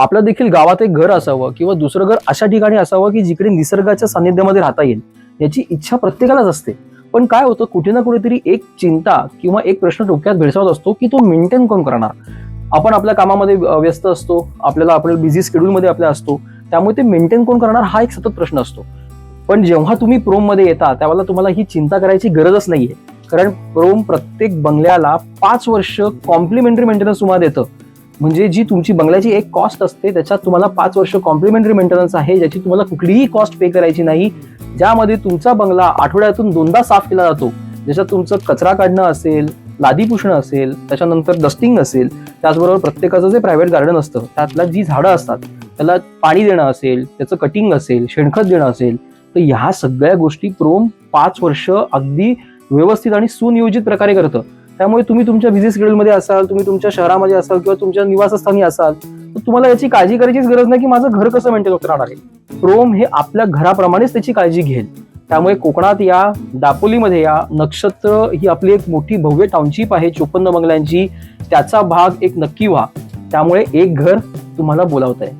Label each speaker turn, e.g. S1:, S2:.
S1: आपलं देखील गावात एक घर असावं किंवा दुसरं घर अशा ठिकाणी असावं की जिकडे निसर्गाच्या सानिध्यामध्ये राहता येईल, याची इच्छा प्रत्येकालाच असते. पण काय होतं, कुठे ना कुठेतरी एक चिंता किंवा एक प्रश्न डोक्यात भेडसावत असतो की तो मेंटेन कोण करणार. आपण आपल्या कामामध्ये व्यस्त असतो, आपल्याला आपल्या बिझी शेड्यूलमध्ये आपल्या असतो, त्यामुळे ते मेंटेन कोण करणार हा एक सतत प्रश्न असतो. पण जेव्हा तुम्ही प्रोम मध्ये येता त्यावेळेला तुम्हाला ही चिंता करायची गरजच नाहीये, कारण प्रोम प्रत्येक बंगल्याला 5 वर्ष कॉम्प्लिमेंटरी मेंटेनन्स तुम्हाला देतं. म्हणजे जी तुमची बंगल्याची एक कॉस्ट असते त्याच्यात तुम्हाला 5 वर्ष कॉम्प्लिमेंटरी मेंटेनन्स आहे, ज्याची तुम्हाला कुठलीही कॉस्ट पे करायची नाही, ज्यामध्ये तुमचा बंगला आठवड्यातून 2दा साफ केला जातो. ज्याच्यात तुमचं कचरा काढणं असेल, लादी पुसणं असेल, त्याच्यानंतर डस्टिंग असेल, त्याचबरोबर प्रत्येकाचं जे प्रायव्हेट गार्डन असतं त्यातला जी झाडं असतात त्याला पाणी देणं असेल, त्याचं कटिंग असेल, शेणखत देणं असेल, तर ह्या सगळ्या गोष्टी प्रोम 5 वर्ष अगदी व्यवस्थित आणि सुनियोजित प्रकारे करतं. त्यामुळे तुम्ही तुमच्या बिझी शेड्यूलमध्ये असाल, तुम्ही तुमच्या शहरामध्ये असाल किंवा तुमच्या निवासस्थानी असाल, तर तुम्हाला याची काळजी करायचीच गरज नाही की माझं घर कसं मेंटेन होत राहणार आहे. प्रोम हे आपल्या घराप्रमाणेच त्याची काळजी घेईल. त्यामुळे कोकणात या, दापोलीमध्ये या, नक्षत्र ही आपली एक मोठी भव्य टाउनशिप आहे 54 बंगल्यांची, त्याचा भाग एक नक्की व्हा. त्यामुळे एक घर तुम्हाला बोलावत आहे.